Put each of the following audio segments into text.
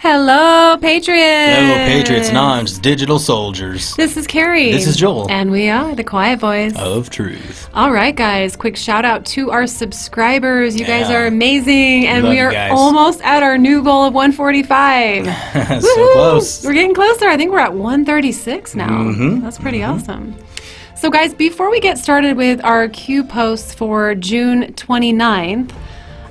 Hello, Patriots! Hello, Patriots, digital soldiers. This is Carrie. This is Joel. And we are the Quiet Boys of Truth. All right, guys. Quick shout out to our subscribers. You guys are amazing. And we are almost at our new goal of 145. So close. We're getting closer. I think we're at 136 now. That's pretty awesome. So, guys, before we get started with our Q posts for June 29th,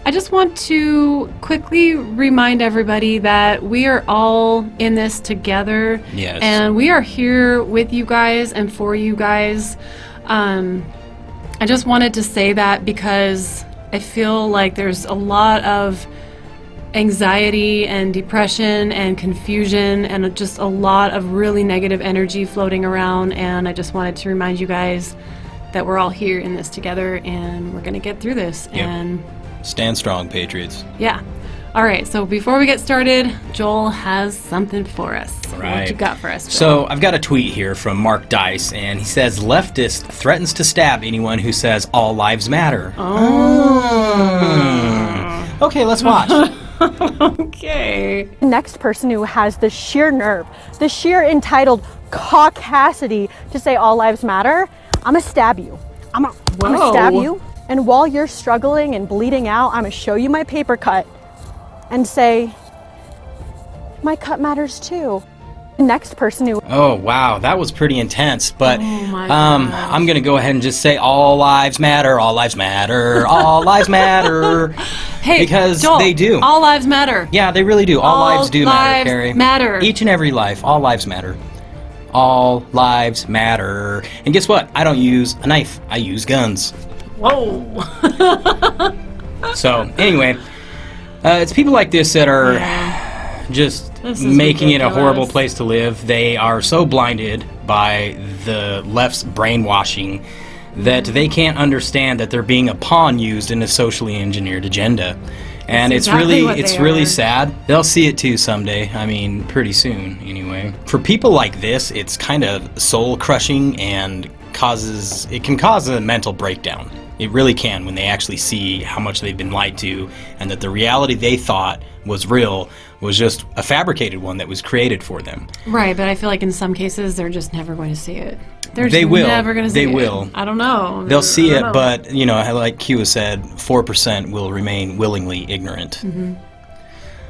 I just want to quickly remind everybody that we are all in this together. Yes. And we are here with you guys and for you guys. I just wanted to say that because I feel like there's a lot of anxiety and depression and confusion and just a lot of really negative energy floating around. And I just wanted to remind you guys that we're all here in this together and we're going to get through this. Yep. And stand strong, Patriots. yeah. All right. So before we get started, Joel has something for us. Right. What you got for us, Joel? So I've got a tweet here from Mark Dice, and he says, leftist threatens to stab anyone who says all lives matter. Okay, let's watch. Okay. Next person who has the sheer nerve, the sheer entitled caucasity to say all lives matter, I'm gonna stab you. I'm gonna stab you. And while you're struggling and bleeding out, I'm gonna show you my paper cut and say, my cut matters too. Next person who... Oh, wow, that was pretty intense, but I'm gonna go ahead and just say all lives matter, all lives matter, all lives matter. Hey, because Joel, they do. All lives matter. Yeah, they really do. All lives do matter, Carrie. Matter. Each and every life, all lives matter. All lives matter. And guess what? I don't use a knife. I use guns. Whoa. So, anyway, it's people like this that are just making it a horrible place to live. They are so blinded by the left's brainwashing that they can't understand that they're being a pawn used in a socially engineered agenda. And it's really sad. They'll see it too someday. I mean, pretty soon, anyway. For people like this, it's kind of soul-crushing and it can cause a mental breakdown. It really can when they actually see how much they've been lied to and that the reality they thought was real was just a fabricated one that was created for them. Right, but I feel like in some cases they're just never going to see it. They will. Never going to see it. They will. I don't know. They'll see it, but, you know, like Q has said, 4% will remain willingly ignorant.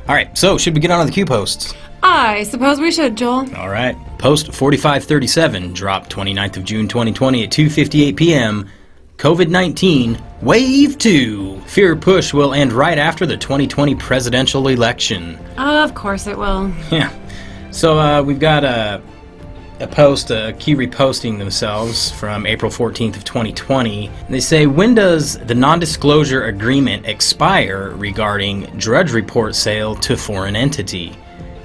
All right, so should we get on to the Q posts? I suppose we should, Joel. All right. Post 4537 dropped 29th of June 2020 at 2:58 p.m. COVID-19 Wave 2. Fear push will end right after the 2020 presidential election. Of course it will. Yeah. So we've got a post, Q reposting themselves from April 14th of 2020. They say, when does the non-disclosure agreement expire regarding Drudge Report sale to foreign entity?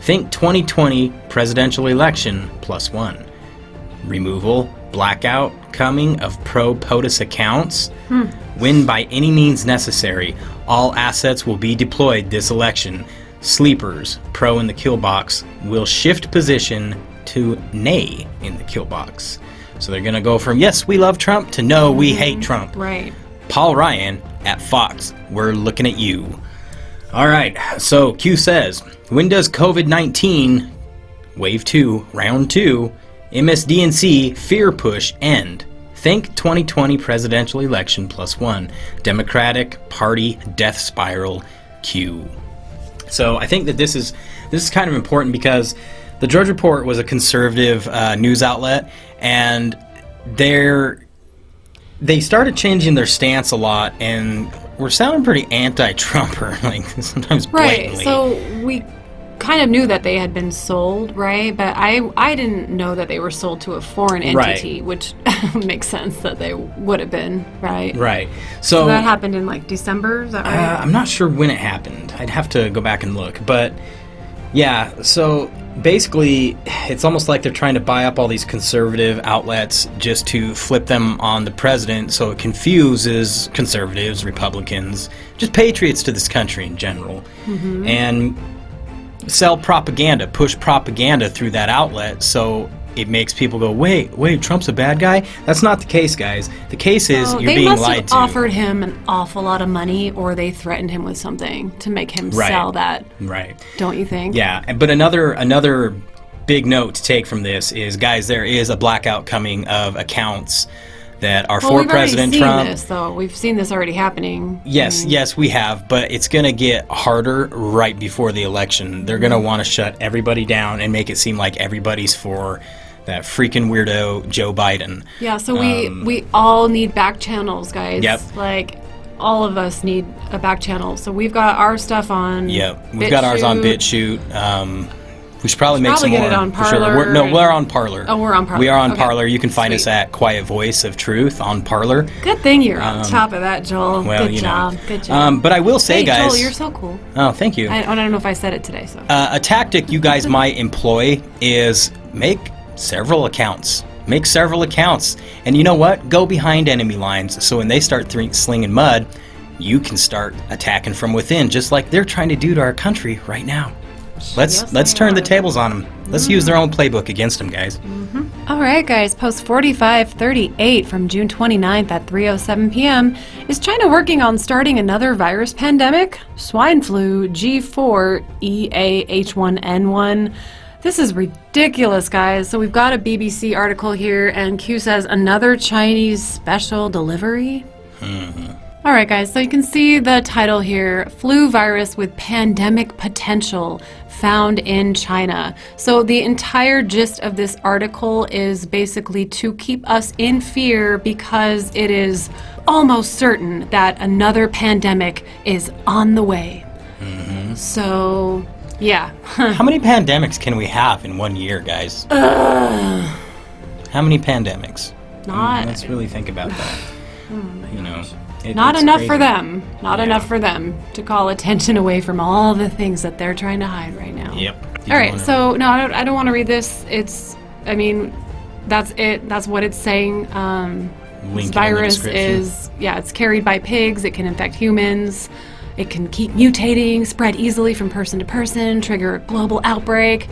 Think 2020 presidential election +1. Removal, blackout, coming of pro-POTUS accounts. When by any means necessary, all assets will be deployed this election. Sleepers, pro in the kill box, will shift position to nay in the kill box. So they're going to go from, yes, we love Trump, to no, we hate Trump. Right. Paul Ryan at Fox, we're looking at you. All right, so Q says, when does COVID-19, Wave 2, Round 2, MSDNC fear push end? Think 2020 presidential election +1. Democratic Party death spiral Q. So I think that this is kind of important because the Drudge Report was a conservative news outlet, and they started changing their stance a lot, and were sounding pretty anti-Trumper, like sometimes blatantly. Right. So we kind of knew that they had been sold, right? But I didn't know that they were sold to a foreign entity, which makes sense that they would have been, right? Right. So that happened in like December, is that right? I'm not sure when it happened. I'd have to go back and look. But yeah, so basically it's almost like they're trying to buy up all these conservative outlets just to flip them on the president, so it confuses conservatives, Republicans, just patriots to this country in general. And sell propaganda, push propaganda through that outlet, so it makes people go, wait, Trump's a bad guy? That's not the case, guys. The case is you're being lied to. They must have offered him an awful lot of money, or they threatened him with something to make him sell that. Right. Don't you think? Yeah, but another big note to take from this is, guys, there is a blackout coming of accounts that are for President Trump. We've seen this already happening. Yes, we have, but it's going to get harder right before the election. They're going to want to shut everybody down and make it seem like everybody's for that freaking weirdo Joe Biden. Yeah, so we all need back channels, guys. Yep. Like, all of us need a back channel. So we've got our stuff on Yep, we've got ours on BitChute. We should probably make some get more. it on for sure. Parler We're on Parler. Oh, we're on Parler. We are on Okay. Parler. You can find us at Quiet Voice of Truth on Parler. Good thing you're on top of that, Joel. Well, Good job. Good job. But I will say, guys. Joel, you're so cool. Oh, thank you. I don't know if I said it today, so. A tactic you guys might employ is make several accounts. Make several accounts. And you know what? Go behind enemy lines. So when they start slinging mud, you can start attacking from within, just like they're trying to do to our country right now. Let's turn the tables on them. Let's use their own playbook against them, guys. All right, guys. Post 4538 from June 29th at 3:07 p.m. Is China working on starting another virus pandemic? Swine flu, G4EAH1N1. This is ridiculous, guys. So we've got a BBC article here, and Q says another Chinese special delivery. All right, guys, so you can see the title here, Flu Virus with Pandemic Potential Found in China. So the entire gist of this article is basically to keep us in fear because it is almost certain that another pandemic is on the way. So, yeah. How many pandemics can we have in 1 year, guys? How many pandemics? Let's really think about that. You know. Not enough for them. Not enough for them to call attention away from all the things that they're trying to hide right now. Yep. All right, so no, I don't want to read this. That's it. That's what it's saying. This virus is, it's carried by pigs. It can infect humans. It can keep mutating, spread easily from person to person, trigger a global outbreak.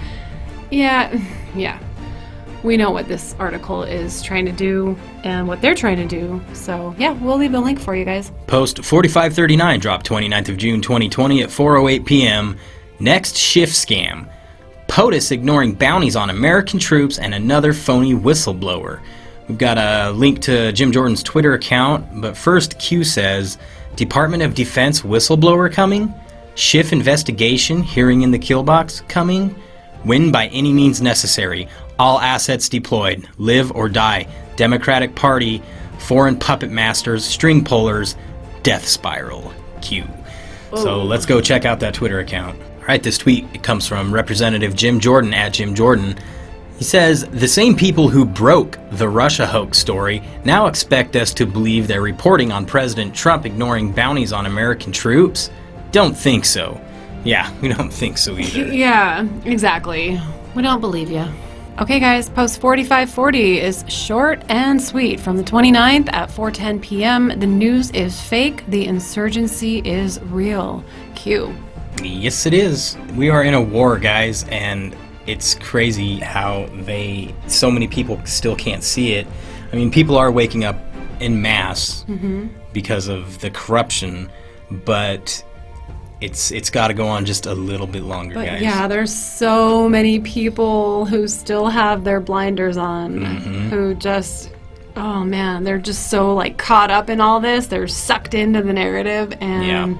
Yeah. We know what this article is trying to do and what they're trying to do. So, yeah, we'll leave the link for you guys. Post 4539 dropped 29th of June 2020 at 4:08 p.m. Next shift scam. POTUS ignoring bounties on American troops and another phony whistleblower. We've got a link to Jim Jordan's Twitter account, but first Q says, Department of Defense whistleblower coming? Schiff investigation, hearing in the kill box coming? Win by any means necessary. All assets deployed. Live or die. Democratic Party, foreign puppet masters, string pullers, death spiral. Q. So let's go check out that Twitter account. All right, this tweet comes from Representative Jim Jordan at Jim Jordan. He says, the same people who broke the Russia hoax story now expect us to believe they're reporting on President Trump ignoring bounties on American troops? Don't think so. Yeah, we don't think so either. Yeah, exactly. We don't believe you. Okay, guys, post 4540 is short and sweet. From the 29th at 4:10 p.m., the news is fake. The insurgency is real. Q. Yes, it is. We are in a war, guys, and it's crazy how so many people still can't see it. I mean, people are waking up en masse because of the corruption, but it's got to go on just a little bit longer, guys. Yeah, there's so many people who still have their blinders on, who just, oh man, they're just so caught up in all this. They're sucked into the narrative, and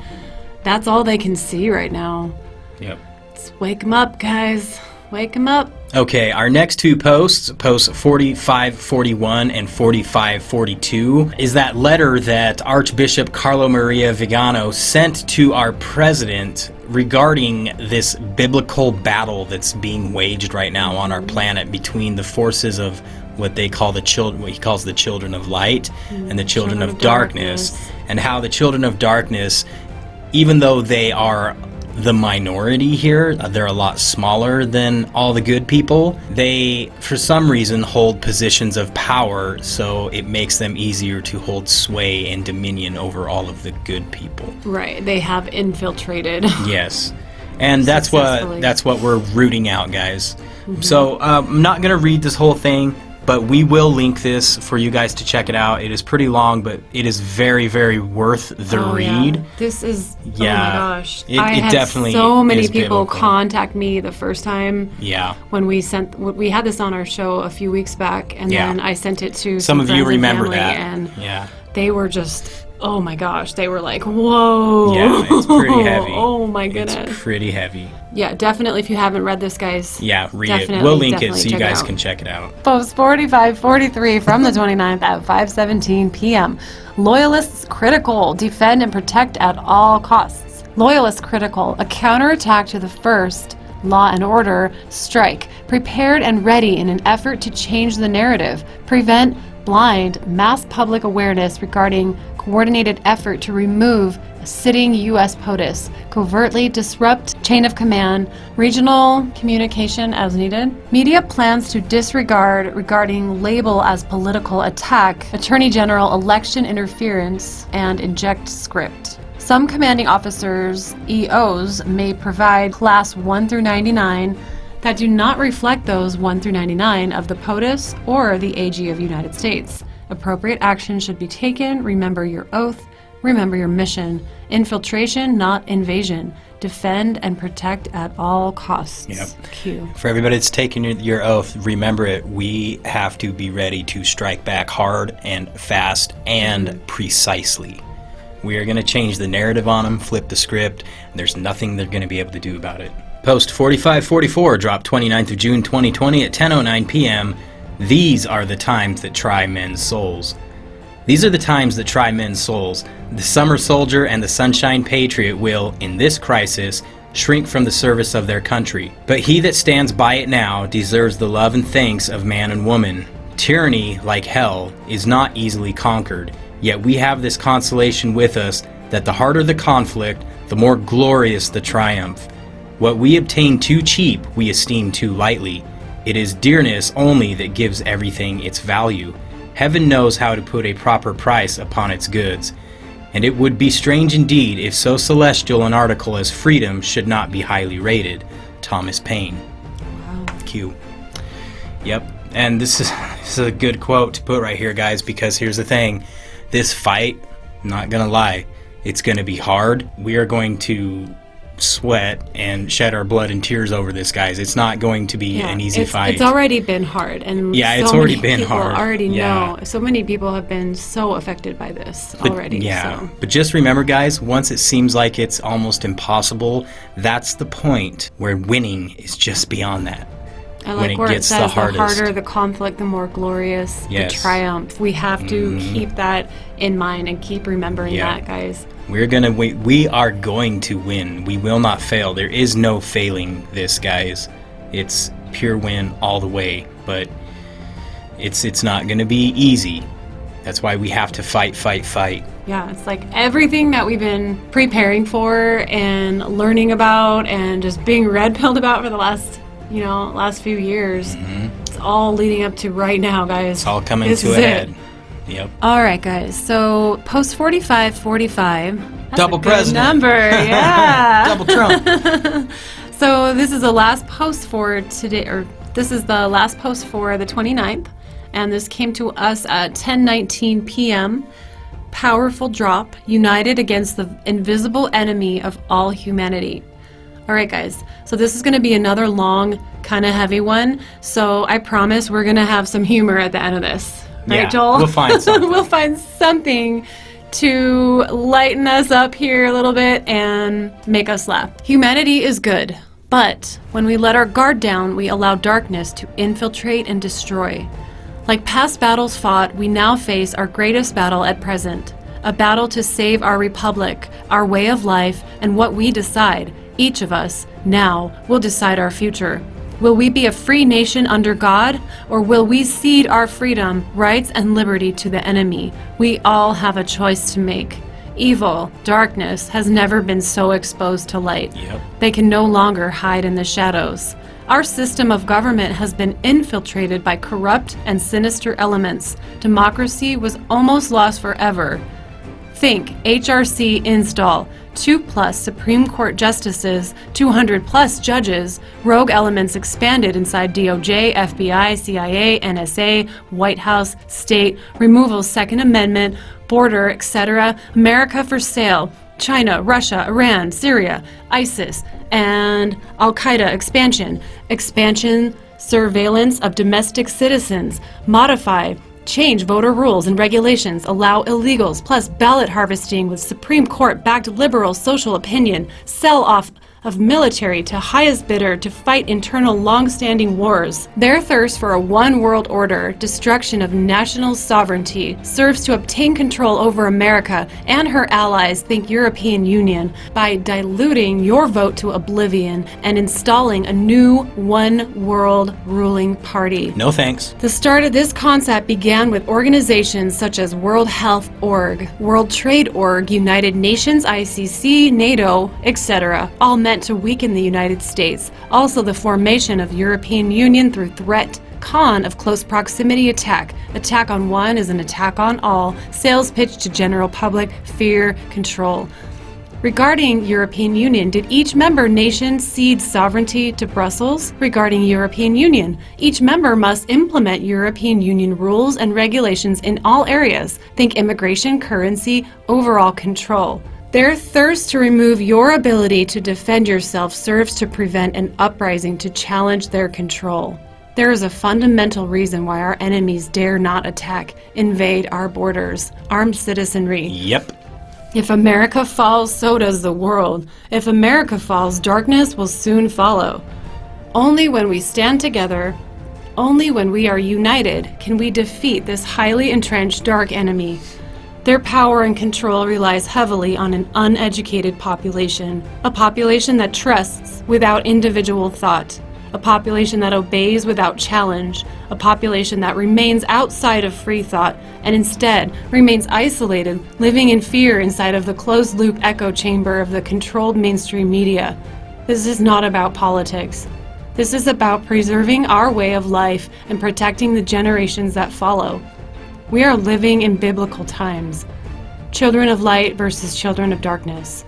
that's all they can see right now. Yep. Let's wake them up, guys. Wake them up. Okay, our next two posts 4541 and 4542, is that letter that Archbishop Carlo Maria Vigano sent to our president regarding this biblical battle that's being waged right now on our planet between the forces of what they call what he calls the children of light and the children of darkness, and how the children of darkness, even though they are the minority here, they're a lot smaller than all the good people. They, for some reason, hold positions of power, so it makes them easier to hold sway and dominion over all of the good people. Right, they have infiltrated. Yes, and that's what we're rooting out, guys. So I'm not going to read this whole thing, but we will link this for you guys to check it out. It is pretty long, but it is very, very worth the read. Yeah. This is, oh my gosh. It had definitely so many is people biblical. contact me the first time. Yeah. When we had this on our show a few weeks back, and then I sent it to some of you friends and remember family, that. and they were just, oh my gosh, they were like, whoa. Yeah, it's pretty heavy. Oh my goodness. It's pretty heavy. Yeah, definitely. If you haven't read this, guys. Yeah, read it. We'll link it so you guys can check it out. Post 4543 from the 29th at 5:17 p.m. Loyalists critical. Defend and protect at all costs. Loyalists critical. A counterattack to the first law and order strike. Prepared and ready in an effort to change the narrative. Prevent blind mass public awareness regarding coordinated effort to remove a sitting U.S. POTUS, covertly disrupt chain of command, regional communication as needed. Media plans to disregard regarding label as political attack, Attorney General election interference, and inject script. Some commanding officers, EOs, may provide class 1 through 99 that do not reflect those 1 through 99 of the POTUS or the AG of the United States. Appropriate action should be taken. Remember your oath. Remember your mission. Infiltration, not invasion. Defend and protect at all costs. Yep. Q. For everybody that's taking your oath, remember it. We have to be ready to strike back hard and fast and precisely. We are going to change the narrative on them, flip the script. There's nothing they're going to be able to do about it. Post 4544 dropped 29th of June 2020 at 10:09 p.m. These are the times that try men's souls. These are the times that try men's souls. The summer soldier and the sunshine patriot will, in this crisis, shrink from the service of their country. But he that stands by it now deserves the love and thanks of man and woman. Tyranny, like hell, is not easily conquered. Yet we have this consolation with us, that the harder the conflict, the more glorious the triumph. What we obtain too cheap, we esteem too lightly. It is dearness only that gives everything its value. Heaven knows how to put a proper price upon its goods. And it would be strange indeed if so celestial an article as freedom should not be highly rated. Thomas Paine. Wow. Q. Yep. And this is a good quote to put right here, guys, because here's the thing. This fight, not gonna lie, it's gonna be hard. We are going to sweat and shed our blood and tears over this, guys. It's not going to be an easy fight. It's already been hard, and it's already been hard. Already know. So many people have been so affected by this already. Yeah, so. But just remember, guys, once it seems like it's almost impossible, that's the point where winning is just beyond that. I like where it says the harder the conflict, the more glorious the triumph. We have to keep that in mind and keep remembering that, guys. We are going to win. We will not fail. There is no failing this, guys. It's pure win all the way. But it's not going to be easy. That's why we have to fight. Yeah, it's like everything that we've been preparing for and learning about and just being red-pilled about for the last few years. It's all leading up to right now, guys. It's all coming to a head. Yep. All right, guys. So post 4545. Double president. Number, yeah. Double Trump. So this is the last post for today, or this is the last post for the 29th, and this came to us at 10:19 p.m. Powerful drop, united against the invisible enemy of all humanity. All right, guys. So this is going to be another long, kind of heavy one. So I promise we're going to have some humor at the end of this. Right, Joel? We'll find something. We'll find something to lighten us up here a little bit and make us laugh. Humanity is good, but when we let our guard down, we allow darkness to infiltrate and destroy. Like past battles fought, we now face our greatest battle at present. A battle to save our republic, our way of life, and what we decide. Each of us, now, will decide our future. Will we be a free nation under God, or will we cede our freedom, rights, and liberty to the enemy? We all have a choice to make. Evil, darkness, has never been so exposed to light. Yep. They can no longer hide in the shadows. Our system of government has been infiltrated by corrupt and sinister elements. Democracy was almost lost forever. Think HRC install, 2+ Supreme Court justices, 200+ judges, rogue elements expanded inside DOJ, FBI, CIA, NSA, White House, state, removal Second Amendment, border, etc., America for sale, China, Russia, Iran, Syria, ISIS, and Al-Qaeda expansion, surveillance of domestic citizens, modify, change voter rules and regulations, allow illegals, plus ballot harvesting with Supreme Court-backed liberal social opinion, sell off of military to highest bidder to fight internal long-standing wars. Their thirst for a one world order, destruction of national sovereignty, serves to obtain control over America and her allies, think European Union, by diluting your vote to oblivion and installing a new one world ruling party. No thanks. The start of this concept began with organizations such as World Health Org, World Trade Org, United Nations, ICC, NATO, etc., all meant to weaken the United States. Also the formation of European Union through threat. Con of close proximity attack. Attack on one is an attack on all. Sales pitch to general public. Fear. Control. Regarding European Union, did each member nation cede sovereignty to Brussels? Regarding European Union, each member must implement European Union rules and regulations in all areas. Think immigration, currency, overall control. Their thirst to remove your ability to defend yourself serves to prevent an uprising to challenge their control. There is a fundamental reason why our enemies dare not attack, invade our borders. Armed citizenry. Yep. If America falls, so does the world. If America falls, darkness will soon follow. Only when we stand together, only when we are united, can we defeat this highly entrenched dark enemy. Their power and control relies heavily on an uneducated population, a population that trusts without individual thought, a population that obeys without challenge, a population that remains outside of free thought and instead remains isolated, living in fear inside of the closed-loop echo chamber of the controlled mainstream media. This is not about politics. This is about preserving our way of life and protecting the generations that follow. We are living in biblical times. Children of light versus children of darkness.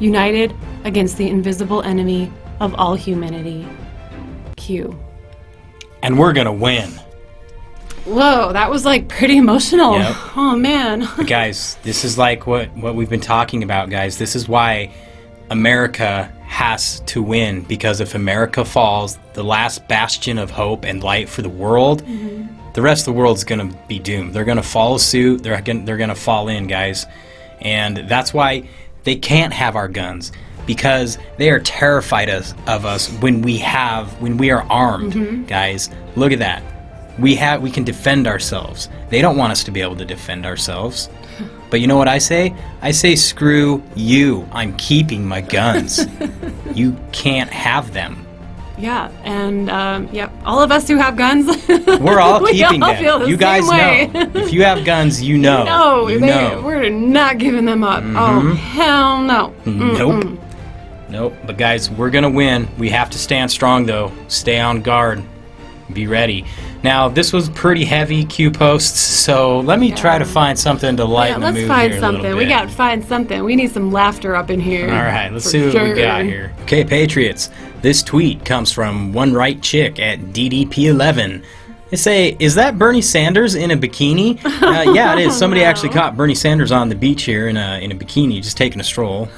United against the invisible enemy of all humanity. Q. And we're gonna win. Whoa, that was like pretty emotional. Yep. Oh man. Guys, this is like what we've been talking about, guys. This is why America has to win, because if America falls, the last bastion of hope and light for the world, the rest of the world's going to be doomed. They're going to follow suit. They're going to fall in, guys. And that's why they can't have our guns, because they are terrified of us when we are armed, guys. Look at that. We can defend ourselves. They don't want us to be able to defend ourselves. But you know what I say? I say, screw you. I'm keeping my guns. You can't have them. Yeah, and yep, all of us who have guns, we're all keeping all them. feel the You guys same way. know. If you have guns, you know. You know. We're not giving them up. Oh, hell no. Nope. Nope. But guys, we're going to win. We have to stand strong, though. Stay on guard. Be ready. Now, this was pretty heavy Q posts, so let me try to find something to lighten the mood here a little bit. Let's find something. We got to find something. We need some laughter up in here. All right, let's see what we got here. Okay, Patriots. This tweet comes from One Right Chick at DDP11. They say, is that Bernie Sanders in a bikini? Yeah, it is. Somebody actually caught Bernie Sanders on the beach here in a bikini, just taking a stroll.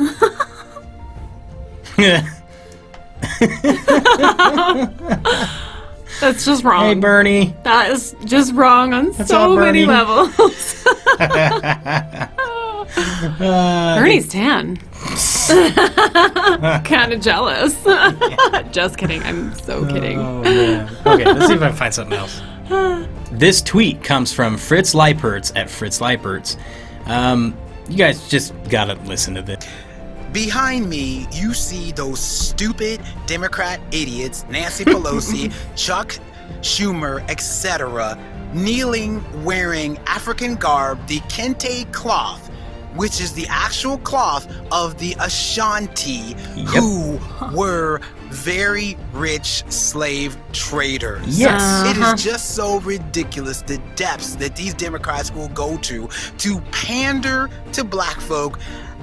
That's just wrong. Hey, Bernie. That is just wrong on so many levels. Bernie's tan. Kind of jealous. Just kidding. I'm so kidding. Oh, man. Okay, let's see if I can find something else. This tweet comes from Fritz Leipertz at Fritz Leipertz. You guys just gotta listen to this. Behind me, you see those stupid Democrat idiots, Nancy Pelosi, Chuck Schumer, etc., kneeling wearing African garb, the kente cloth, which is the actual cloth of the Ashanti, who were very rich slave traders. Yes. It is just so ridiculous the depths that these Democrats will go to pander to black folk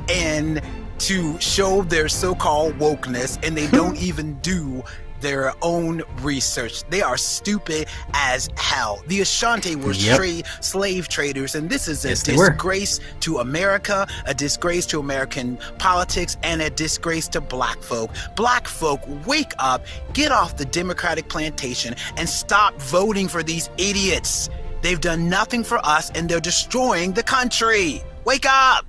and to show their so-called wokeness, and they don't even do their own research. They are stupid as hell. The Ashanti were slave traders, and this is a disgrace to America, a disgrace to American politics, and a disgrace to black folk. Black folk, wake up, get off the Democratic plantation, and stop voting for these idiots. They've done nothing for us, and they're destroying the country. Wake up!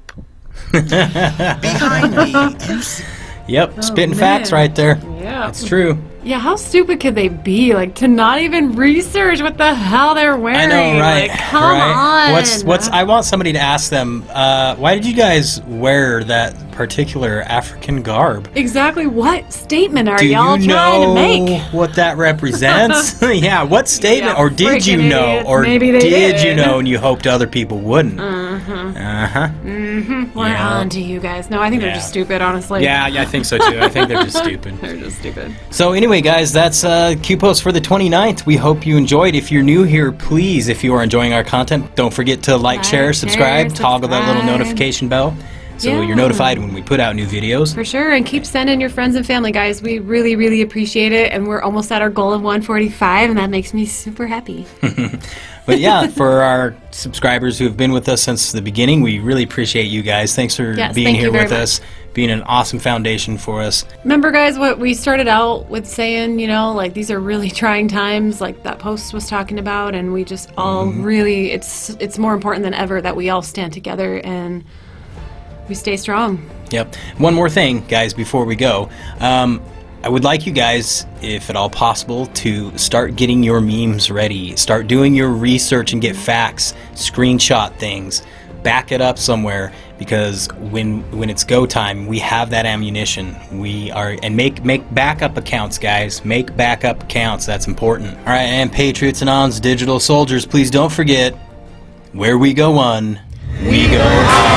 Behind me, you see... Yep, spitting facts right there. Yeah. It's true. Yeah, how stupid could they be? Like, to not even research what the hell they're wearing. I know, right? Like, come on. What's? I want somebody to ask them, why did you guys wear that particular African garb? Exactly what statement are Do y'all you trying to know make? what that represents? Yeah, what statement? Yeah, or did you know? idiots. Or Maybe they did you did. know and you hoped other people wouldn't? We're on to you guys. No, I think they're just stupid, honestly. Yeah, I think so too. I think they're just stupid. They're just stupid. So anyway, guys, that's Q-Post for the 29th. We hope you enjoyed. If you're new here, please, if you are enjoying our content, don't forget to like, share, subscribe, toggle that little notification bell so you're notified when we put out new videos. For sure, and keep sending your friends and family, guys. We really, really appreciate it, and we're almost at our goal of 145, and that makes me super happy. But yeah, for our subscribers who have been with us since the beginning, we really appreciate you guys. Thanks for being here with us, being an awesome foundation for us. Remember, guys, what we started out with saying, you know, like, these are really trying times, like that post was talking about, and we just all really, it's more important than ever that we all stand together and we stay strong. Yep. One more thing, guys, before we go. I would like you guys, if at all possible, to start getting your memes ready. Start doing your research and get facts, screenshot things, back it up somewhere, because when it's go time, we have that ammunition. And make backup accounts, guys. Make backup accounts. That's important. All right, and Patriots and Ons, digital soldiers, please don't forget, where we go one, we go on.